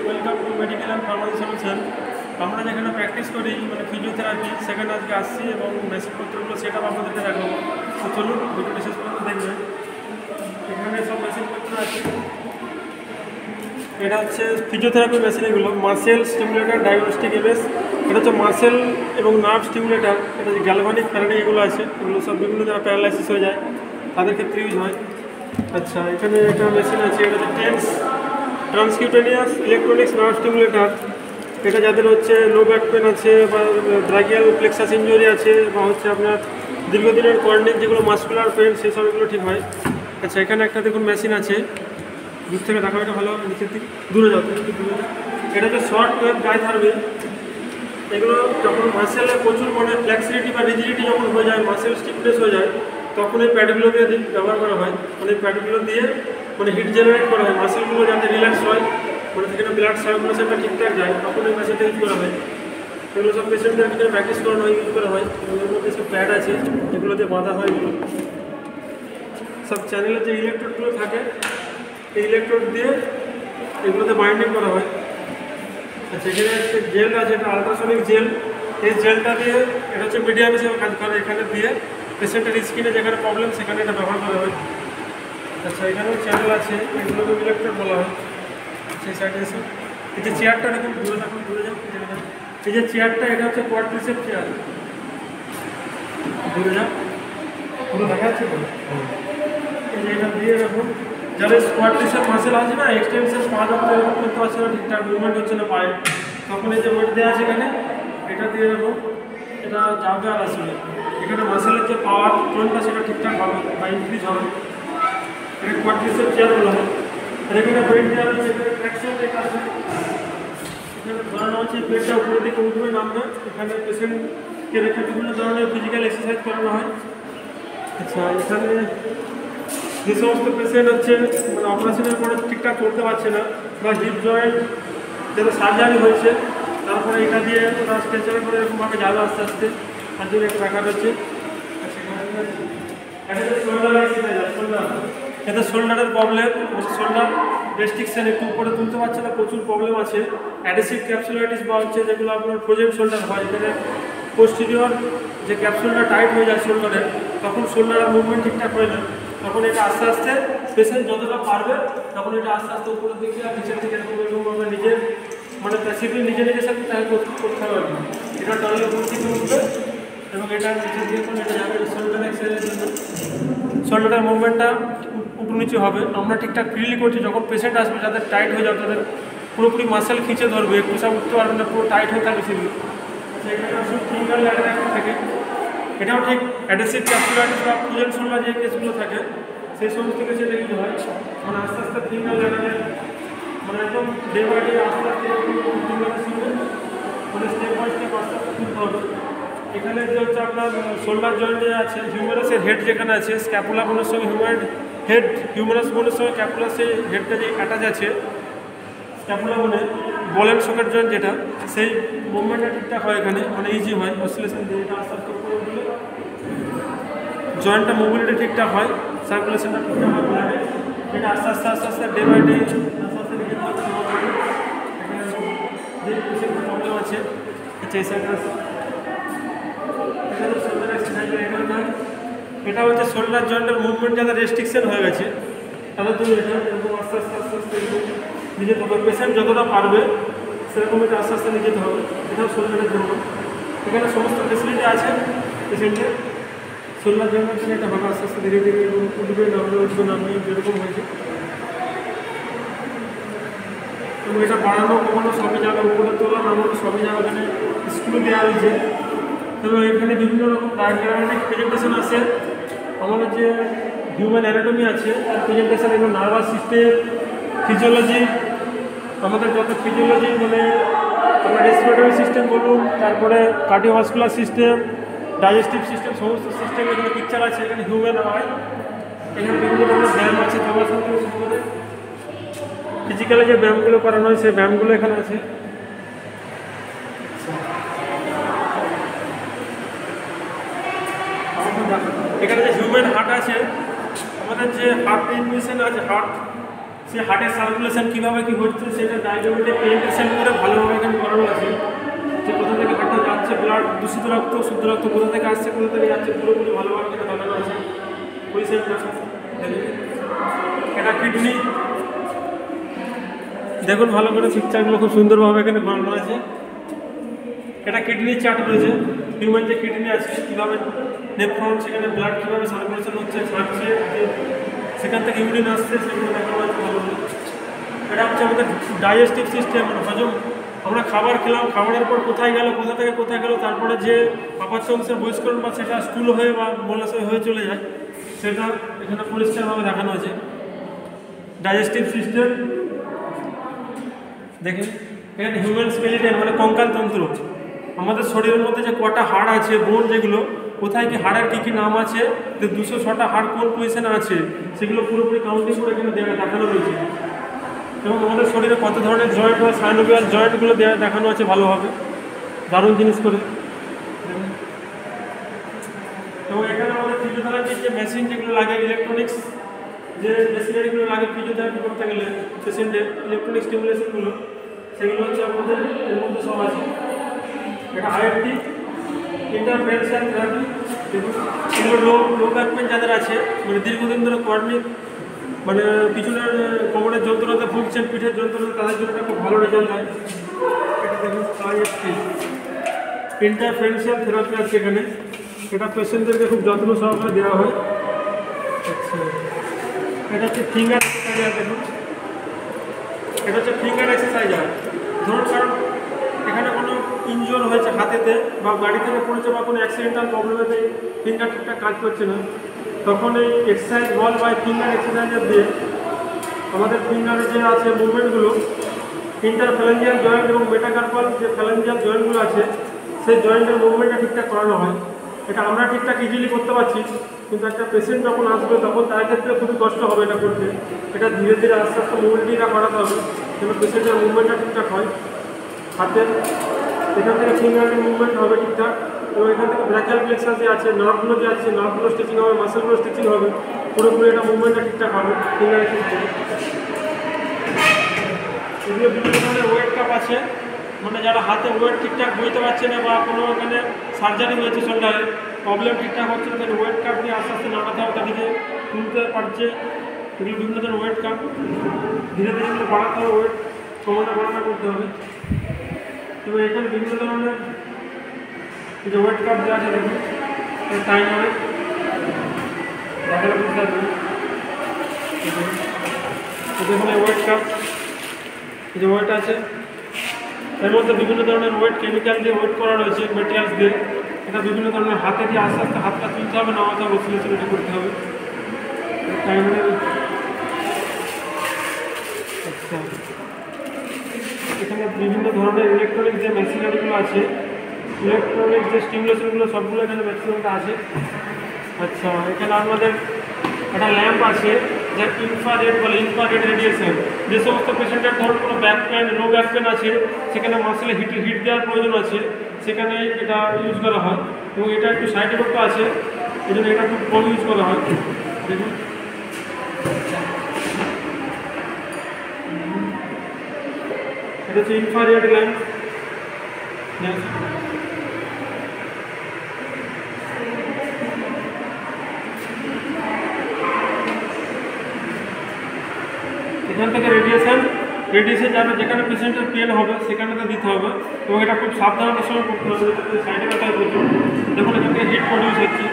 Welcome to medical and pharmacy solution. আমরা যেখানে practice করি মানে ফিজিওথেরাপি, সেখানে আজকে আসছি এবং মেশিনপত্রগুলো সেট আপ আপনাদেরকে দেখাবো। তো চলুন ভিডিওটি শেষ পর্যন্ত দেখবেন। এখানে সব মেশিনপত্র আছে। এটা হচ্ছে ফিজিওথেরাপি মেশিন, এগুলো মাসেল স্টিমুলেটার, ডায়াগনস্টিক এমএস। এটা হচ্ছে মাসেল এবং নার্ভ স্টিমুলেটার। এটা যে গ্যালভানিক ফ্যারাডিং এগুলো আছে, এগুলো সব বিভিন্ন যারা প্যারালাইসিস হয়ে যায় তাদের ক্ষেত্রে ইউজ হয়। আচ্ছা, এখানে একটা মেশিন আছে, এটা হচ্ছে টেন্স ট্রান্সকিউটেনিয়াস ইলেকট্রনিক্স নার্ভ স্টিমুলেটার। এটা যাদের হচ্ছে লো ব্যাক পেন আছে বা ব্রাকিয়াল প্লেক্সাস ইঞ্জুরি আছে বা হচ্ছে আপনার দীর্ঘদিনের কর্নিক যেগুলো মাসকুলার পেন সেসব এগুলো ঠিক হয়। আচ্ছা, এখানে একটা দেখুন মেশিন আছে, দূর থেকে দেখা এটা ভালো হবে, নিচের দিকে দূরে যাও, একটু দূরে যাও। এটা হচ্ছে শর্ট ওয়েভ ডাইথার্মি। এগুলো যখন মাসেলে প্রচুর মানে ফ্লেক্সিলিটি বা রিজিডিটি যখন হয়ে যায়, মাসেল স্টিফনেস হয়ে যায়, তখন এই প্যাডগুলো দিয়ে ব্যবহার করা হয়। মানে এই প্যাডগুলো দিয়ে মানে হিট জেনারেট করা হয় মাসেলগুলো যাতে রিল্যাক্স হয়, মানে সেখানে ব্লাড সার্কুলেশনটা ঠিকঠাক যায়, তখন এই মেশিনটা ইউজ করা হয়। এগুলো সব পেশেন্টদের ভিতরে প্র্যাকটিস করানো হয়, ইউজ করা হয়। এবং এর মধ্যে সব প্যাড আছে, এগুলো দিয়ে বাঁধা হয়। এগুলো সব চ্যানেলের যে ইলেকট্রোডগুলো থাকে, এই ইলেকট্রোড দিয়ে এগুলোতে বাইন্ডিং করা হয়। আচ্ছা, এখানে একটা জেল আছে, এটা আলট্রাসনিক জেল। এই জেলটা দিয়ে এটা হচ্ছে মিডিয়াম হিসেবে কাজ করে, এখানে দিয়ে পেশেন্টের স্কিনে যেখানে প্রবলেম সেখানে এটা ব্যবহার করা হয়। আচ্ছা, এখানেও চ্যানেল আছে, এগুলোকে ইলেকট্রোড বলা হয়। সেই সাইডে এসে এই যে চেয়ারটা দেখুন, দূরে থাকুন, দূরে যাও। এই যে চেয়ারটা, এটা হচ্ছে কোয়াড্রিসেপ চেয়ার। দূরে যাও, পুরো দেখা যাচ্ছে তো। এই যে এটা দিয়ে রাখুন, যারা কোয়াড্রিসেপ মাসেল আছে না, এক্সটেনশন পা যখন এরকম করতে পারছে না, ঠিকঠাক মুভমেন্ট হচ্ছে না পায়ে, তখন এই যে ওয়েট দেওয়া আছে এখানে, এটা দিয়ে রাখুন, এটা যাবে আর আসবে। এখানে মাসেলের যে পাওয়ার টোনটা সেটা ঠিকঠাক হবে বা ইনক্রিজ হবে। এটা কোয়াড্রিসেপ চেয়ার বলা হয়। আর এখানে ওয়েট দেওয়া আছে, এখানে ট্র্যাকশন লেখা আছে। এখানে ধরানো হচ্ছে পেটটা উপরের দিকে উঠবে নামবে। এখানে পেশেন্টকে রেখে বিভিন্ন ধরনের ফিজিক্যাল এক্সারসাইজ করানো হয়। আচ্ছা, এখানে যে সমস্ত পেশেন্ট হচ্ছে মানে অপারেশনের পরে ঠিকঠাক করতে পারছে না বা হিপ জয়েন্ট যাতে সার্জারি হয়েছে, তারপরে এটা দিয়ে ওরা স্ট্রেচারে করে এরকমভাবে যাবে আস্তে আস্তে, তার জন্য একটা রাখা রয়েছে। এতে শোল্ডারের প্রবলেম, শোল্ডার রেস্ট্রিকশন, একটু উপরে তুলতে পারছে না, প্রচুর প্রবলেম আছে। অ্যাডেসিভ ক্যাপসুলাইটিস বা হচ্ছে যেগুলো আপনার ফ্রোজেন শোল্ডার হয়, এখানে পোস্টেরিয়র যে ক্যাপসুলটা টাইট হয়ে যায় শোল্ডারে, তখন শোল্ডারের মুভমেন্ট ঠিকঠাক হয় না, তখন এটা আস্তে আস্তে পেশেন্ট যতটা পারবে তখন এটা আস্তে আস্তে উপরের দিকে আর নিচের দিকে এরকমভাবে নিজের মানে প্যাসিভলি নিজে নিজের সাথে তাই করতে হবে। এটা টানলে উপর দিকে উঠবে এবং এটা নিচের দিকে করলে এটা যাবে শোল্ডার এক্সারসাইজের জন্য। শোল্ডারের মুভমেন্টটা উপর নিচে হবে। আমরা ঠিকঠাক ফ্রিলি করছি, যখন পেশেন্ট আসবে যাদের টাইট হয়ে যাবে, তাদের পুরোপুরি মাসেল খিঁচে ধরবে, একটু সব উঠতে পারবে না, পুরো টাইট হয়ে থাকবে সেগুলো। সেখানে আসলে ফিঙ্গার ল্যাডার একটা থাকে, এটাও ঠিক অ্যাডেসিভ ক্যাপসুলাইটিস বা ফ্রোজেন শোল্ডার যে কেসগুলো থাকে সেই সমস্ত কেসে এটা ইউজ হয়। মানে আস্তে আস্তে ফিঙ্গার ল্যাডারে মানে একদম ডে বাই ডে আস্তে আস্তে ফিঙ্গারের সঙ্গে মানে স্টেপ বাই স্টেপ আস্তে আস্তে তুলতে হবে। এখানে যে হচ্ছে আপনার শোল্ডার জয়েন্টে আছে, হিউমেরাসের হেড যেখানে আছে, স্ক্যাপুলা বোনের সঙ্গে হেড, হিউমেরাস বোনের সঙ্গে ক্যাপুলার সেই হেডটা যে অ্যাটাচ আছে স্ক্যাপুলা বলে বলেন সকেট জয়েন্ট যেটা, সেই মুভমেন্টটা ঠিকঠাক হয় এখানে, মানে ইজি হয় অসিলেশন দিয়ে। এটা আস্তে আস্তে উপরে উঠলে জয়েন্টটা মোবিলিটি ঠিকঠাক হয়, সার্কুলেশনটা ঠিকঠাক হয় বলে এটা আস্তে আস্তে আস্তে আস্তে ডে বাই ডে আস্তে আস্তে লিখে দিতে হবে। এখানে যে পেশেন্ট প্রবলেম আছে, আচ্ছা এই সাইডটা শোল্ডার এক্সারসাইজ এখানে, এটা হচ্ছে শোল্ডার জয়েন্টের মুভমেন্ট যাদের রেস্ট্রিকশন হয়ে গেছে তাদের জন্য এটা এরকম আস্তে আস্তে আস্তে আস্তে নিজে হবে। পেশেন্ট যতটা পারবে সেরকম এটা আস্তে আস্তে নিয়ে যেতে হবে। এটাও শোল্ডারের জন্য এখানে সমস্ত ফেসিলিটি আছে পেশেন্টের। শোল্ডার জয়েন্টের জন্য এটা হবে, আস্তে আস্তে ধীরে ধীরে উঠবে নামবে, উঠবে নামবে, যেরকম হয়েছে। এবং এটা বাড়ানো কমানো সবই যাবে, উপরে তোলা নামানো সবই যাবে। এখানে স্ক্রু দেওয়া হয়েছে এবং এখানে বিভিন্ন রকম ডায়াগ্রামেটিক প্রেজেন্টেশন আছে। আমাদের যে হিউম্যান অ্যানাটমি আছে তার প্রেজেন্টেশন, এবং নার্ভাস সিস্টেম, ফিজিওলজি, আমাদের যত ফিজিওলজি মানে আপনার রেসপিরেটরি সিস্টেম বলুন, তারপরে কার্ডিওভাস্কুলার সিস্টেম, ডাইজেস্টিভ সিস্টেম, সমস্ত সিস্টেম এখানে পিকচার আছে। এখানে হিউম্যান হয়, এখানে বিভিন্ন ধরনের ব্যায়াম আছে, যোগাসন থেকে শুরু করে ফিজিক্যালি যে ব্যায়ামগুলো করানো হয় সেই ব্যায়ামগুলো এখানে আছে। এখানে যে হিউম্যান হার্ট আছে, আমাদের যে হার্ট ইনফিউশন আছে, হার্ট সে হার্টের সার্কুলেশন কীভাবে কী হচ্ছে সেটা ডায়াগ্রামে প্রেজেন্টেশন করে ভালোভাবে এখানে করানো আছে, যে কোথা থেকে হার্টে যাচ্ছে ব্লাড, দূষিত রক্ত শুদ্ধ রক্ত কোথা থেকে আসছে কোথা থেকে যাচ্ছে পুরোপুরি ভালোভাবে এখানে দেখানো আছে। পরিষ্কার এটা কিডনি দেখুন ভালো করে পিকচারগুলো খুব সুন্দরভাবে এখানে বানানো আছে। এটা কিডনি চার্ট রয়েছে, হিউম্যান যে কিডনি আছে কীভাবে নেফ্রন সেখানে ব্লাড কীভাবে সার্কুলেশন হচ্ছে ছাড়ছে, সেখান থেকে ইউরিন আসছে সেগুলো দেখানো আছে ভালোভাবে। এটা হচ্ছে আমাদের ডাইজেস্টিভ সিস্টেম, মানে হজম, আমরা খাবার খেলাম, খাবারের পর কোথায় গেল কোথা থেকে কোথায় গেল, তারপরে যে অপাচ্য অংশের বহিষ্করণ বা সেটা স্টুল হয়ে বা মলাশয় হয়ে চলে যায়, সেটা এখানে পরিষ্কারভাবে দেখানো আছে। ডাইজেস্টিভ সিস্টেম দেখেন, এখানে হিউম্যান স্কেলিটন মানে কঙ্কাল তন্ত্র, আমাদের শরীরের মধ্যে যে কটা হাড় আছে, বোন যেগুলো, কোথায় কি হাড়ের কী কী নাম আছে, যে 206টা হাড় কোন পজিশনে আছে, সেগুলো পুরোপুরি কাউন্টিং করে এখানে দেখানো রয়েছে। এবং আমাদের শরীরে কত ধরনের জয়েন্ট বা সাইনোভিয়াল জয়েন্টগুলো দেখানো আছে ভালোভাবে, দারুণ জিনিস করে। এবং এখানে আমাদের ফিজিওথেরাপির যে মেশিন যেগুলো লাগে, ইলেকট্রনিক্স যে মেশিনারিগুলো লাগে ফিজিওথেরাপি করতে গেলে পেশেন্টের ইলেকট্রনিক স্টিমুলেশনগুলো, সেগুলো হচ্ছে আমাদের এর মধ্যে সব আছে। এটা আইএফটি, ইন্টারভেনশন থেরাপি, এগুলো লো ব্যাক পেন যাদের আছে, মানে দীর্ঘদিন ধরে কর্নিক মানে পিছনের কোমরের যন্ত্রণাতে ভুগছেন, পিঠের যন্ত্রণা, তাদের জন্য একটা খুব ভালো রেজাল্ট হয়। এটা দেখুন আইএফটি, ইন্টারভেনশন থেরাপি আছে এখানে, এটা পেশেন্টদেরকে খুব যত্ন সহকারে দেওয়া হয়। আচ্ছা, এটা হচ্ছে ফিঙ্গার এক্সারসাইজার, দেখুন এটা হচ্ছে ফিঙ্গার এক্সারসাইজার। ধরুন কারণ এখানে কোনো ইনজোর হয়েছে হাতেতে বা গাড়ি থেকে পড়েছে বা কোনো অ্যাক্সিডেন্টাল প্রবলেমেতে ফিঙ্গার ঠিকঠাক কাজ করছে না, তখন এই এক্সারসাইজ বল বা ফিঙ্গার এক্সারসাইজার দিয়ে আমাদের ফিঙ্গারের যে আছে মুভমেন্টগুলো, ইন্টারফ্যালেঞ্জিয়াল জয়েন্ট এবং মেটাকার্পাল যে ফ্যালেঞ্জিয়াল জয়েন্টগুলো আছে, সেই জয়েন্টের মুভমেন্টটা ঠিকঠাক করানো হয়। এটা আমরা ঠিকঠাক ইজিলি করতে পারছি, কিন্তু একটা পেশেন্ট যখন আসবে তখন তার ক্ষেত্রে খুবই কষ্ট হবে এটা করতে। এটা ধীরে ধীরে আস্তে আস্তে মুভমেন্টটা করাতে হবে, যেন পেশেন্টের মুভমেন্টটা ঠিকঠাক হয়। হাতের এখান থেকে ফিঙ্গারের মুভমেন্ট হবে ঠিকঠাক, এবং এখান থেকে ব্র্যাকিয়াল প্লেক্সাস যে আছে, নার্ভগুলো যে আছে, নার্ভগুলো স্টিচিং হবে, মাসেলগুলো স্টিচিং হবে, পুরোপুরি এটা মুভমেন্টটা ঠিকঠাক হবে ফিঙ্গারের ক্ষেত্রে। এগুলো বিভিন্ন ধরনের ওয়েট কাপ আছে, মানে যারা হাতে ওয়েট ঠিকঠাক বইতে পারছে না বা কোনো এখানে সার্জারি হয়েছে শোল্ডারে, প্রবলেম ঠিকঠাক হচ্ছে না, তাহলে ওয়েট কাপ দিয়ে আস্তে আস্তে নামাতে হবে, তাদেরকে তুলতে পারছে। এগুলো বিভিন্ন ধরনের ওয়েট কাপ, ধীরে ধীরে এগুলো বাড়াতে হবে, ওয়েট কমানো বাড়ানো করতে হবে। এবং এখানে বিভিন্ন ধরনের যে ওয়েট কাপ দেওয়া আছে দেখুন, টাইম হবে দেখালে বুঝতে পারবেন। দেখুন এই ওয়েট কাপ, যে ওয়েট আছে এর মধ্যে বিভিন্ন ধরনের ওয়েট কেমিক্যাল দিয়ে ওয়েট করা রয়েছে, মেটেরিয়ালস দিয়ে। এটা বিভিন্ন ধরনের হাতে দিয়ে আস্তে আস্তে হাতটা তুলতে হবে, নামাতে হবে, সিলেক্ট করতে হবে। আচ্ছা, এখানে বিভিন্ন ধরনের ইলেকট্রনিক যে মেশিনারিগুলো আছে, ইলেকট্রনিক যে স্টিমুলেশনগুলো সবগুলো এখানে ম্যাক্সিমামটা আছে। আচ্ছা, এখানে আমাদের একটা ল্যাম্প আছে যা ইনফ্রারেড বলে, ইনফ্রারেড রেডিয়েশন। যে সমস্ত পেশেন্টের ধরুন কোনো back pain, low back pain আছে, সেখানে মাসেলে হিট দেওয়ার প্রয়োজন আছে, সেখানে এটা ইউজ করা হয়। এবং এটা একটু সাইড এফেক্টও আছে, এই জন্য এটা খুব কম ইউজ করা হয়। দেখুন এটা হচ্ছে ইনফ্রারেড ল্যাম্প। এখান থেকে রেডিয়েশন যাবে, যেখানে পেশেন্টের পেন হবে সেখানে তো দিতে হবে, এবং এটা খুব সাবধানতার সঙ্গে করতে হবে। সাইডে ব্যথায় প্রচুর, দেখুন এখান থেকে হিট প্রডিউস হচ্ছে,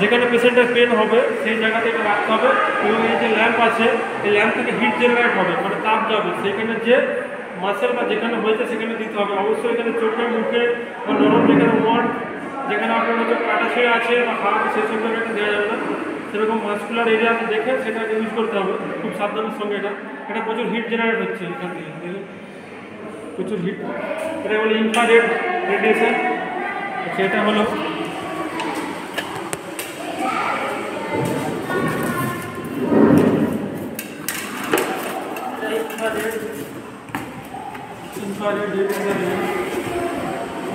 যেখানে পেশেন্টের পেন হবে সেই জায়গাতে এটা রাখতে হবে। এবং এই যে ল্যাম্প আছে, এই ল্যাম্প থেকে হিট জেনারেট হবে, মানে তাপ যাবে, সেখানে যে মাসেল বা যেখানে হয়েছে সেখানে দিতে হবে। অবশ্যই এখানে চোখে মুখে বা নরম যেখানে ওয়ার্ড, যেখানে আপনার হয়তো কাটা ছিঁড়ে আছে বা খাওয়া আছে, সেই সব জায়গাটা দেওয়া যাবে না। সেরকম মাস্কুলার এরিয়াতে দেখে সেটাকে ইউজ করতে হবে খুব সাবধানের সঙ্গে। এটা প্রচুর হিট জেনারেট হচ্ছে এখান থেকে, প্রচুর হিট, এটা বলে ইনফ্রারেড রেডিয়েশন। সেটা হলো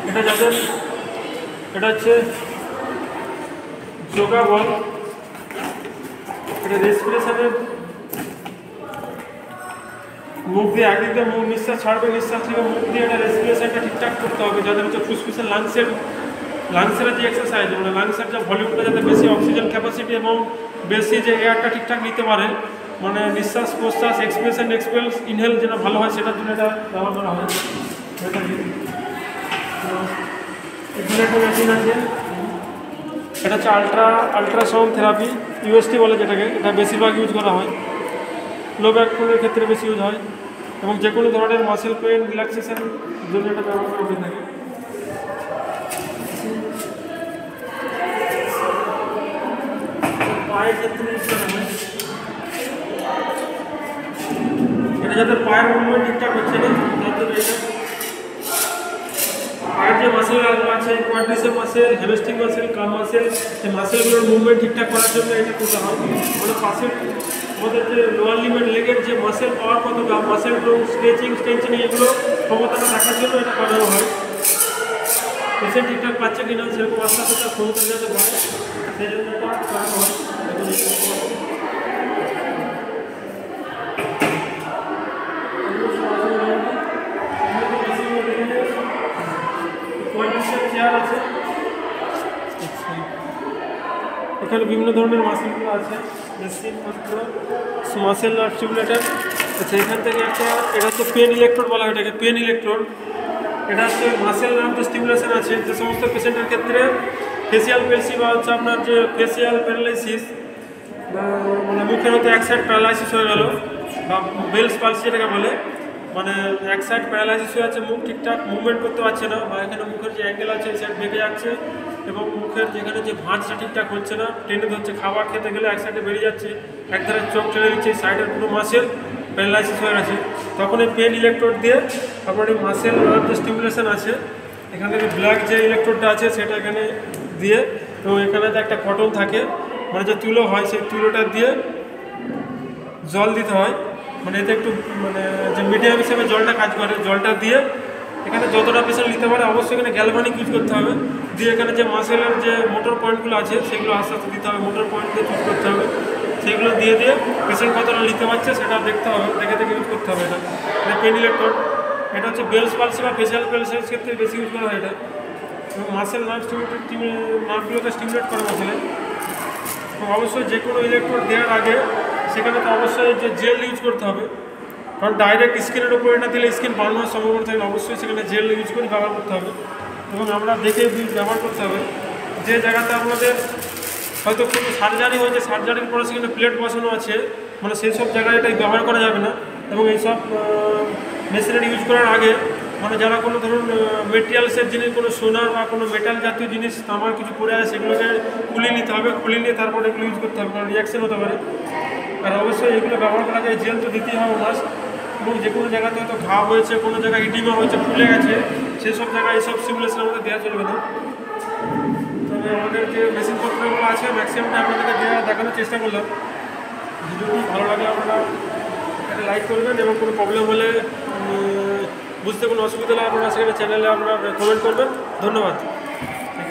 এটা যাদের, এটা হচ্ছে যোগা বল, এটা রেসপিরেশনের মুখ দিয়ে একদিক দিয়ে মুখ নিঃশ্বাস ছাড়বে, নিঃশ্বাস থেকে মুখ দিয়ে এটা রেসপিরেশনটা ঠিকঠাক করতে হবে, যাদের হচ্ছে ফুসফুসের লাংসের যে এক্সারসাইজ, মানে লাংসের যে ভলিউমটা যাতে বেশি অক্সিজেন ক্যাপাসিটি এবং বেশি যে এয়ারটা ঠিকঠাক নিতে পারে, মানে নিঃশ্বাস প্রশ্বাস এক্সপিরেশন এক্সপেলস ইনহেল যেটা ভালো হয় সেটার জন্য এটা ব্যবহার করা হয়। এখানে একটা মেশিন আছে, এটা হচ্ছে আলট্রাসাউন্ড থেরাপি, ইউএসটি বলে যেটাকে, এটা বেশিরভাগ ইউজ করা হয়, লো ব্যাক পেনের ক্ষেত্রে বেশি ইউজ হয় এবং যে কোনো ধরনের মাসেল পেন রিল্যাক্সেশন জন্য এটা ব্যবহার করা হয়ে থাকে। পায়ের ক্ষেত্রে ইউজ করা হয়, এটা যাদের পায়ের মুভমেন্ট ঠিকঠাক হচ্ছে না তাদের এটা পায়ের যে মাসেলগুলো আছে, কোয়াড্রিসেপ মাসেল, হ্যামস্ট্রিং মাসেল, কাম মাসেল, এই মাসেলগুলোর মুভমেন্ট ঠিকঠাক করার জন্য এটা করতে হয়। মানে পাশের আমাদের যে লোয়ার লিমের লেগের যে মাসেল পাওয়ার কতটা, মাসেল গ্রোথ, স্ট্রেচিং এগুলো ক্ষমতাটা দেখার জন্য এটা করানো হয়। পেশেন্ট ঠিকঠাক পাচ্ছে কিনা সেরকম আস্তে আস্তে তার ক্ষমতা যাতে বাড়ে সেই জন্য এটা করানো হয়। চেয়ার আছে, এখানে বিভিন্ন ধরনের মাসেলগুলো আছে, মাসেল আর স্টিমুলেটার। আচ্ছা, এখান থেকে একটা, এটা হচ্ছে পেন ইলেকট্রোড বলা হয় এটাকে, পেন ইলেকট্রোড। এটা হচ্ছে মাসেল নামে স্টিমুলেশন আছে, যে সমস্ত পেশেন্টের ক্ষেত্রে ফেসিয়াল পেলসি বা হচ্ছে আপনার যে ফেসিয়াল প্যারালাইসিস, মানে মুখের হয়তো এক সাইড প্যারালাইসিস হয়ে গেল বা বেলস পালসি যেটাকে বলে, মানে এক সাইড প্যারালাইসিস হয়ে আছে, মুখ ঠিকঠাক মুভমেন্ট করতে পারছে না, বা এখানে মুখের যে অ্যাঙ্গেল আছে এই সাইড বেঁকে যাচ্ছে এবং মুখের যেখানে যে ভাঁজটা ঠিকঠাক হচ্ছে না, টেনে ধরছে, খাবার খেতে গেলে এক সাইডে বেরিয়ে যাচ্ছে, এক ধারে চোখ টেনে দিচ্ছে, এই সাইডের পুরো মাসেল প্যারালাইসিস হয়ে গেছে, তখন এই পেন ইলেকট্রোড দিয়ে আপনার এই মাসেল যে স্টিমুলেশন আছে, এখানে ব্ল্যাক যে ইলেকট্রোডটা আছে সেটা এখানে দিয়ে, এবং এখানে যে একটা কটন থাকে, মানে যে তুলো হয় সেই তুলোটা দিয়ে জল দিতে হয়, মানে এতে একটু মানে যে মিডিয়াম হিসেবে জলটা কাজ করে, জলটা দিয়ে এখানে যতটা পেশেন্ট নিতে পারে অবশ্যই এখানে গ্যালভানিক ইউজ করতে হবে, দিয়ে এখানে যে মাসেলের যে মোটর পয়েন্টগুলো আছে সেগুলো আস্তে আস্তে দিতে হবে, মোটর পয়েন্টগুলো ইউজ করতে হবে, সেগুলো দিয়ে পেশেন্ট কতটা নিতে পারছে সেটা দেখতে হবে, দেখে ইউজ করতে হবে। এটা পেন ইলেকট্রোড, এটা হচ্ছে বেলস পালসি বা ফেসিয়াল প্যারালাইসিসের ক্ষেত্রে বেশি ইউজ করা হয় এটা, এবং মাসেল নার্ভগুলোকে স্টিমুলেট করে মাসেলে। এবং অবশ্যই যে কোনো ইলেকট্রোড দেওয়ার আগে সেখানে তো অবশ্যই যে জেল ইউজ করতে হবে, কারণ ডাইরেক্ট স্কিনের উপরে এটা দিলে স্কিন বার্ন হওয়ার সম্ভাবনা থাকে, অবশ্যই সেখানে জেল ইউজ করে ব্যবহার করতে হবে এবং আমরা দেখে ব্যবহার করতে হবে। যে জায়গাতে আমাদের হয়তো কোনো সার্জারি হয়েছে, সার্জারির পরে সেখানে প্লেট বসানো আছে, মানে সেই সব জায়গায় এটাই ব্যবহার করা যাবে না। এবং এইসব মেশিনারি ইউজ করার আগে মানে যারা কোনো ধরুন মেটেরিয়ালসের জিনিস, কোনো সোনার বা কোনো মেটাল জাতীয় জিনিস তামার কিছু পড়ে আছে সেগুলোকে খুলে নিতে হবে, খুলে নিয়ে তারপরে এগুলো ইউজ করতে হবে, কারণ রিয়াকশন হতে পারে। আর অবশ্যই এগুলো ব্যবহার করা যায়, জেল তো দিতেই হবে মাস্ট। এবং যে কোনো জায়গাতে হয়তো ঘা হয়েছে, কোনো জায়গায় ইডিমা হয়েছে, ফুলে গেছে, সেসব জায়গায় এইসব সিমুলেশন আমাদের দেওয়া চলবে না। তবে আমাদের যে মেশিনপত্রগুলো আছে ম্যাক্সিমামটা আপনাদেরকে দেখানোর চেষ্টা করলাম। যদি ভালো লাগে আপনারা একটা লাইক করবেন এবং কোনো প্রবলেম হলে বুঝতে কোনো অসুবিধা হলে আপনারা সেখানে চ্যানেলে আপনারা কমেন্ট করবেন। ধন্যবাদ।